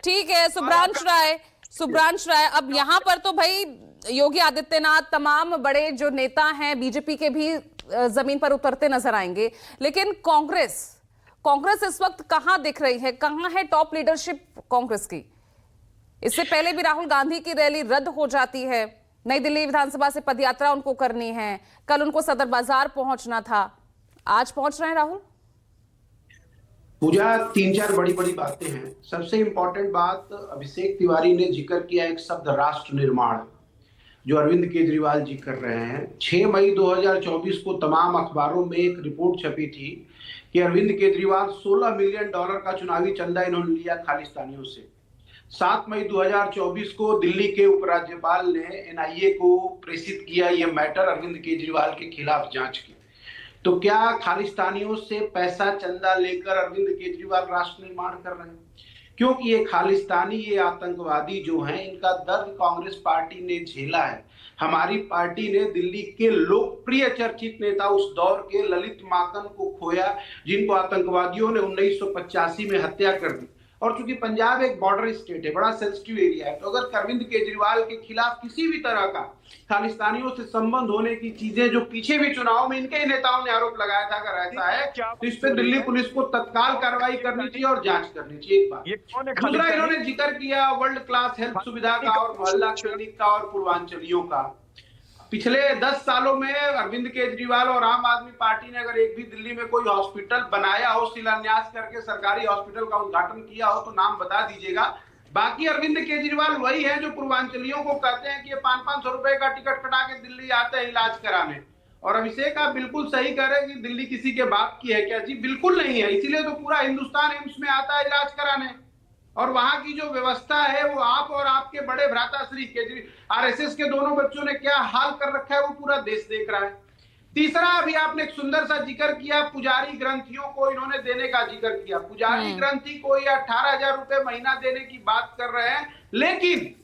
ठीक है सुब्रांश राय, अब यहाँ पर तो भाई योगी आदित्यनाथ, तमाम बड़े जो नेता हैं बीजेपी के भी जमीन पर उतरते नजर आएंगे, लेकिन कांग्रेस इस वक्त कहां दिख रही है? कहां है टॉप लीडरशिप कांग्रेस की? इससे पहले भी राहुल गांधी की रैली रद्द हो जाती है, नई दिल्ली विधानसभा से पदयात्रा उनको करनी है, कल उनको सदर बाजार पहुंचना था, आज पहुंच रहे हैं राहुल। पूजा, तीन चार बड़ी बड़ी बातें हैं। सबसे इंपॉर्टेंट बात अभिषेक तिवारी ने जिक्र किया एक शब्द राष्ट्र निर्माण, जो अरविंद केजरीवाल जी कर रहे हैं। 6 मई 2024 को तमाम अखबारों में एक रिपोर्ट छपी थी कि अरविंद केजरीवाल $16 मिलियन का चुनावी चंदा इन्होंने लिया खालिस्तानियों से। 7 मई 2024 को दिल्ली के उपराज्यपाल ने एनआईए को प्रेषित किया यह मैटर अरविंद केजरीवाल के खिलाफ जांच की। तो क्या खालिस्तानियों से पैसा चंदा लेकर अरविंद केजरीवाल राष्ट्र निर्माण कर रहे हैं? क्योंकि ये खालिस्तानी, ये आतंकवादी जो हैं, इनका दर्द कांग्रेस पार्टी ने झेला है। हमारी पार्टी ने दिल्ली के लोकप्रिय चर्चित नेता उस दौर के ललित माकन को खोया, जिनको आतंकवादियों ने 1985 में हत्या कर दी। और चूंकि पंजाब एक बॉर्डर स्टेट है, बड़ा सेंसिटिव एरिया है, तो अगर अरविंद केजरीवाल के खिलाफ किसी भी तरह का खालिस्तानियों से संबंध होने की चीजें, जो पीछे भी चुनाव में इनके ही नेताओं ने आरोप लगाया था, अगर ऐसा है तो इस पे दिल्ली पुलिस को तत्काल कार्रवाई करनी चाहिए और जांच करनी चाहिए। एक बात। दूसरा, इन्होंने जिक्र किया वर्ल्ड क्लास हेल्थ सुविधा का और मोहल्ला क्लिनिक का और पूर्वांचलियों का। पिछले 10 सालों में अरविंद केजरीवाल और आम आदमी पार्टी ने अगर एक भी दिल्ली में कोई हॉस्पिटल बनाया हो, शिलान्यास करके सरकारी हॉस्पिटल का उद्घाटन किया हो, तो नाम बता दीजिएगा। बाकी अरविंद केजरीवाल वही है जो पूर्वांचलियों को कहते हैं कि ये 500-500 रुपए का टिकट कटा के दिल्ली आते हैं इलाज कराने। और अभिषेक, आप बिल्कुल सही कह रहे हैं कि दिल्ली किसी के बाप की है क्या? जी बिल्कुल नहीं है, इसीलिए तो पूरा हिंदुस्तान एम्स में आता है इलाज कराने। और वहां की जो व्यवस्था है वो आप और आपके बड़े भ्राता श्री केजरीवाल, आरएसएस के दोनों बच्चों ने क्या हाल कर रखा है वो पूरा देश देख रहा है। तीसरा, अभी आपने एक सुंदर सा जिक्र किया, पुजारी ग्रंथियों को इन्होंने देने का जिक्र किया। पुजारी ग्रंथी को ये 18,000 रुपए महीना देने की बात कर रहे हैं, लेकिन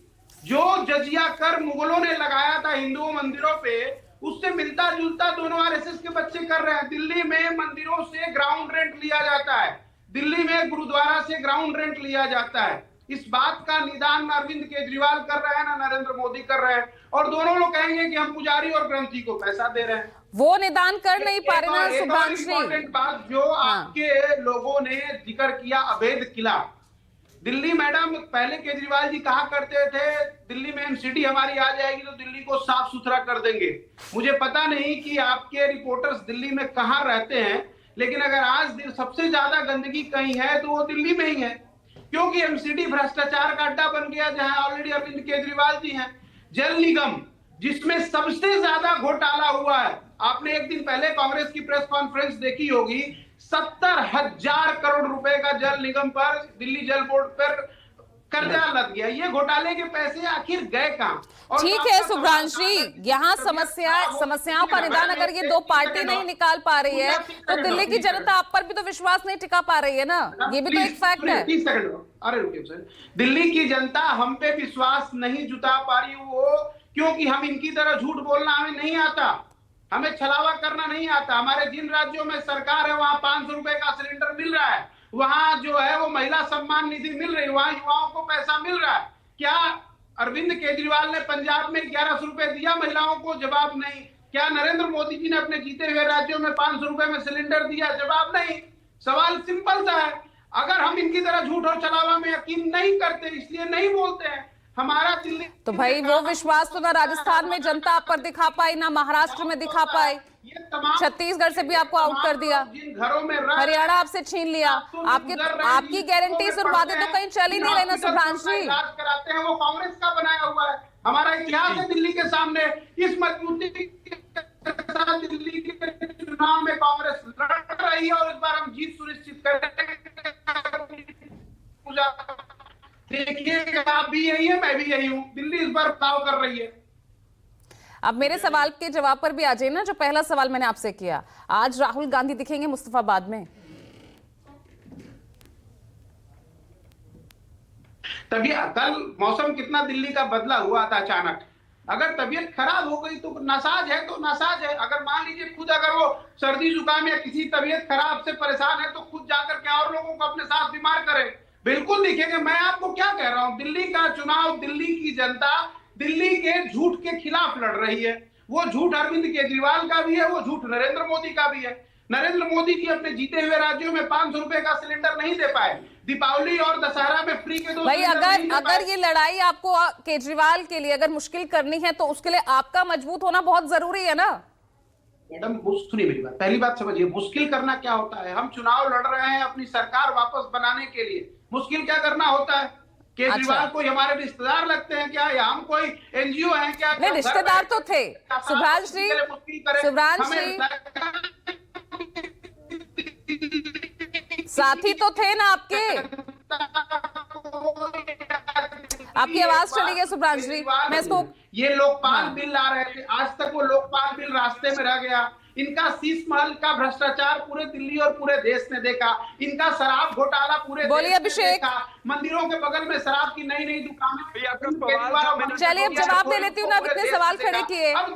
जो जजिया कर मुगलों ने लगाया था हिंदू मंदिरों पे, उससे मिलता जुलता दोनों आरएसएस के बच्चे कर रहे हैं। दिल्ली में मंदिरों से ग्राउंड रेंट लिया जाता है, दिल्ली में गुरुद्वारा से ग्राउंड रेंट लिया जाता है। इस बात का निदान ना अरविंद केजरीवाल कर रहे हैं ना नरेंद्र मोदी कर रहे हैं, और दोनों लोग कहेंगे कि हम पुजारी और ग्रंथी को पैसा दे रहे हैं। वो निदान कर नहीं पा रहे ना सुभाष जी। इंपॉर्टेंट बात जो आपके लोगों ने जिक्र किया, अवैध किला दिल्ली। मैडम, पहले केजरीवाल जी कहा करते थे दिल्ली में एमसीडी हमारी आ जाएगी तो दिल्ली को साफ सुथरा कर देंगे। मुझे पता नहीं कि आपके रिपोर्टर्स दिल्ली में कहां रहते हैं, लेकिन अगर आज सबसे ज्यादा गंदगी कहीं है तो वो दिल्ली में ही है, क्योंकि एमसीडी भ्रष्टाचार का अड्डा बन गया, जहां ऑलरेडी अरविंद केजरीवाल जी हैं। जल निगम, जिसमें सबसे ज्यादा घोटाला हुआ है, आपने एक दिन पहले कांग्रेस की प्रेस कॉन्फ्रेंस देखी होगी, 70,000 करोड़ रुपए का जल निगम पर, दिल्ली जल बोर्ड पर कर्जा लग गया। ये घोटाले के पैसे आखिर गए कहां? ठीक है सुब्रांश जी, यहाँ समस्याओं का निदान अगर ये दो पार्टी नहीं निकाल पा रही है तो दिल्ली की जनता आप पर भी तो विश्वास नहीं टिका पा रही है ना, ये भी तो एक फैक्ट है। 30 सेकंड, अरे रुकिए सर। दिल्ली की जनता हम पे विश्वास नहीं जुटा पा रही, वो क्योंकि हम इनकी तरह झूठ बोलना हमें नहीं आता, हमें छलावा करना नहीं आता। हमारे जिन राज्यों में सरकार है वहां 500 रुपए का सिलेंडर मिल रहा है, वहां जो है वो महिला सम्मान निधि मिल रही है, वहां युवाओं को पैसा मिल रहा है। क्या अरविंद केजरीवाल ने पंजाब में 1100 रुपए दिया महिलाओं को? जवाब नहीं। क्या नरेंद्र मोदी जी ने अपने जीते हुए राज्यों में 500 रुपए में सिलेंडर दिया? जवाब नहीं। सवाल सिंपल सा है, अगर हम इनकी तरह झूठ और छलावा में यकीन नहीं करते, इसलिए नहीं बोलते हैं, हमारा दिल्ली तो भाई वो विश्वास तो ना राजस्थान में जनता आप पर दिखा पाई, ना महाराष्ट्र में दिखा पाई, छत्तीसगढ़ से भी आपको आउट कर दिया, हरियाणा आपसे छीन लिया, आपकी गारंटीज और वादे तो कहीं चल ही नहीं रहे ना सुभाष जी। कराते हैं वो कांग्रेस का बनाया हुआ है, हमारा इतिहास है दिल्ली के सामने। इस मजबूती के साथ दिल्ली के चुनाव में कांग्रेस लड़ रही है और इस बार हम जीत सुनिश्चित करेंगे। देखिए, आप भी यही है, मैं भी यही हूं, दिल्ली इस बार दाव कर रही है। अब मेरे सवाल के जवाब पर भी आ जाइए ना, जो पहला सवाल मैंने आपसे किया, आज राहुल गांधी दिखेंगे मुस्तफाबाद में? तबीयत, कल मौसम कितना दिल्ली का बदला हुआ था अचानक। अगर तबीयत खराब हो गई तो नासाज है तो नासाज है। अगर मान लीजिए खुद अगर वो सर्दी जुकाम या किसी तबीयत खराब से परेशान है तो खुद जाकर के और लोगों को अपने साथ बीमार करे। बिल्कुल दिखेंगे। मैं आपको क्या कह रहा हूं, दिल्ली का चुनाव दिल्ली की जनता दिल्ली के झूठ के खिलाफ लड़ रही है। वो झूठ अरविंद केजरीवाल का भी है, वो झूठ नरेंद्र मोदी का भी है। नरेंद्र मोदी जी अपने जीते हुए राज्यों में 500 रुपए का सिलेंडर नहीं दे पाए, दीपावली और दशहरा में फ्री के 2 भाई सिलेंडर नहीं दे अगर पाए। ये लड़ाई आपको केजरीवाल के लिए अगर मुश्किल करनी है तो उसके लिए आपका मजबूत होना बहुत जरूरी है ना। मैडम सुनिए मेरी बात, पहली बात समझिए, मुश्किल करना क्या होता है। हम चुनाव लड़ रहे हैं अपनी सरकार वापस बनाने के लिए, मुश्किल क्या करना होता है। केजरीवाल कोई हमारे रिश्तेदार लगते हैं क्या, या हम कोई एनजीओ हैं क्या? नहीं, रिश्तेदार तो थे। सुभ्रांश जी, सुभ्रांश जी साथी तो थे ना आपके। आपकी आवाज चली गई सुभ्रांश जी। मैं इसको ये लोकपाल बिल ला रहे थे, आज तक वो लोकपाल बिल रास्ते में रह गया। इनका शीश महल का भ्रष्टाचार पूरे दिल्ली और पूरे देश ने देखा। इनका शराब घोटाला पूरे बोलिए देश ने अभिषेक। देखा। मंदिरों के बगल में शराब की नई नई दुकानें। चलिए अब जवाब दे लेती हूँ ना, अब इतने सवाल खड़े किए।